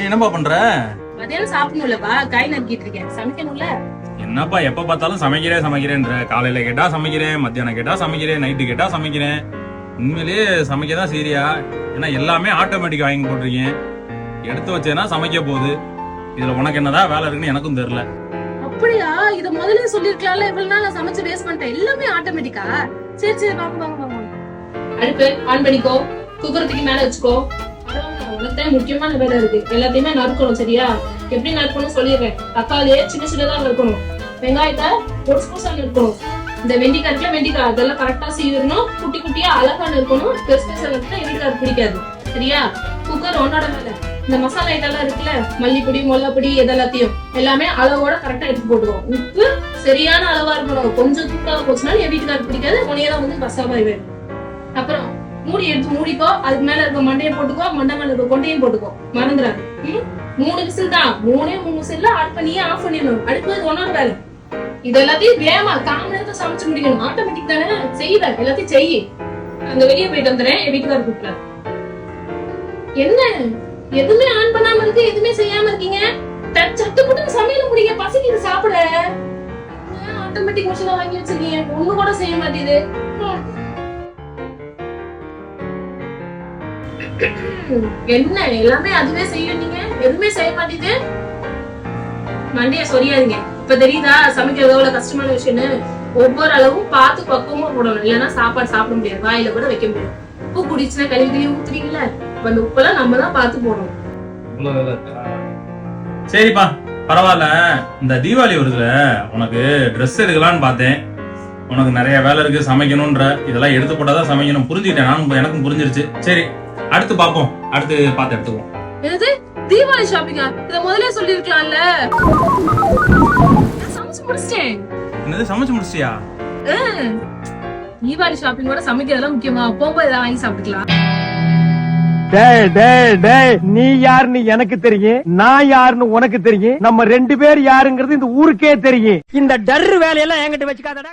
என்னப்பா பண்ற? மதியானம் சாப்பிடணும்லப்பா, காய் நறுக்கிட்டு இருக்கேன். சமைக்கணும்ல. என்னப்பா எப்ப பார்த்தாலும் சமைக்கிறேன்ற. காலையில கேட்டா சமைக்கிறேன், மத்தியானம் கேட்டா சமைக்கிறேன், நைட்டு கேட்டா சமைக்கிறேன். உண்மையிலேயே சமைக்கதான் சரியா? ஏன்னா எல்லாமே ஆட்டோமேட்டிக் வாங்கி போட்டிருக்கீங்க. எடுத்து வச்சேன்னா சமைக்க போகுது. இதுல உனக்கு என்னதான் வேலை இருக்குன்னு எனக்கும் தெரியல. அப்படியா? இத முதல்ல சொல்லிருக்கலாம்ல. இவ்வளவு நாள் நான் சமைச்சு வேஸ்ட் பண்ணிட்டேன். எல்லாமே ஆட்டோமேட்டிக்கா? சரி சரி, வாங்க. அடுப்பு ஆன் பண்ணிக்கோ. குக்கரத்துக்கு மேல வச்சுக்கோ. உனக்கு முக்கியமான வேலை இருக்கு. எல்லாத்தையுமே நறுக்கணும், சரியா? எப்படி நறுக்கணும் சொல்லிடுறேன். தக்காளியே சின்ன சின்னதா நறுக்கணும். வெங்காயத்தை பொடிசு பொடிசா நறுக்கணும். இந்த வெண்டிக்காய் இருக்குல்ல, வெண்டிக்காய் அதெல்லாம் கரெக்டா சீவிடணும். குட்டி குட்டியா அழகா நறுக்கணும். பெருசு பெருசா நறுக்கிட்டா வெண்டிக்காய் பிடிக்காது, சரியா? குக்கர் உன்னோட வேலை. இந்த மசாலா ஐட்டம்லாம் இருக்குல்ல, மல்லிப்பொடி, மிளகாப்பொடி, இதெல்லாத்தையும் எல்லாமே அளவோட கரெக்டா எடுத்து போட்டுக்கோம். உப்பு சரியான அளவா இருக்கணும். கொஞ்சம் தூக்காக போச்சுனாலும் என் வீட்டுக்காரருக்கு பிடிக்காது. உனையதான் வந்து கசாபாய் வேணும். அப்புறம் மூடி எடுத்து மூடிக்கோ. அதுக்கு மேல இருக்க மண்டையை போட்டுக்கோ. மண்டை மேல இருக்க கொண்டையும் போட்டுக்கோ. மறந்துடாது. 3 விசில் தான். 3 விசில்ல ஆட் பண்ணியே ஆஃப் பண்ணிடணும். அடுப்பு உன்னோட வேலை. இது எல்லாத்தையும் வேமா 1/4 மணி நேரத்துல சமைச்சு முடிக்கணும். ஆட்டோமேட்டிக் தானே, செய்யுத எல்லாத்தையும் செய்யி. அங்க வெளியே போயிட்டு வந்துடுறேன். என் வீட்டுக்காரர் கூப்பிடல. என்ன எதுவுமே ஆன் பண்ணாம இருக்கு, எதுவுமே செய்யாம இருக்கீங்க? சட்டு புட்டு சமையல முடிங்க. பசிக்குது, சாப்பிட. ஆட்டோமேட்டிக் மிஷினை வாங்கி வச்சிருக்கீங்க, ஒண்ணு கூட செய்ய மாட்டேது. என்ன எல்லாமே அதுவே செய்யும், நீங்க எதுவுமே செய்ய மாட்டேது. மண்டைய சொரியாதீங்க. இப்ப தெரியுதா சமைக்கிறது எவ்வளவு கஷ்டமான விஷயம்னு? ஒவ்வொரு அளவும் பார்த்து பக்குவமா போடணும். இல்லைன்னா சாப்பாடு சாப்பிட முடியாது, வாயில கூட வைக்க முடியாது. உப்பு குடிச்சுன்னா கழுவி ஊத்துறீங்கல்ல, அந்த உப்பெல்லாம் நம்ம தான் பார்த்து போடணும். சரிப்பா, பரவாயில்ல. இந்த தீபாவளி வருதுல, உனக்கு ட்ரெஸ் எடுக்கலான்னு பார்த்தேன். உனக்கு நிறைய வேலை இருக்கு, சமைக்கணும்ன்ற. இதெல்லாம் எடுத்து போட்டாதான் சமைக்கணும். புரிஞ்சுக்கிட்டேன், எனக்கும் புரிஞ்சிருச்சு. சரி, அடுத்து பாப்போம். அடுத்து பார்த்து எடுத்துக்குவோம். என்னது தீபாவளி ஷாப்பிங்கா? இத முதல்ல சொல்லி இருக்கலாம்ல. சமைச்சு முடிச்சிட்டேன். என்னது சமைச்சு முடிச்சியா? தீபாவளி ஷாப்பிங்கோட சமைக்கிறதெல்லாம் முக்கியமா? போகும்போது ஏதாவது வாங்கி சாப்பிட்டுக்கலாம். நீ யாருன்னு எனக்கு தெரியும், நான் யாருன்னு உனக்கு தெரியும். நம்ம 2 பேர் யாருங்கிறது இந்த ஊருக்கே தெரியும். இந்த டர்ரு வேலையெல்லாம் என்கிட்ட வச்சுக்காதடா.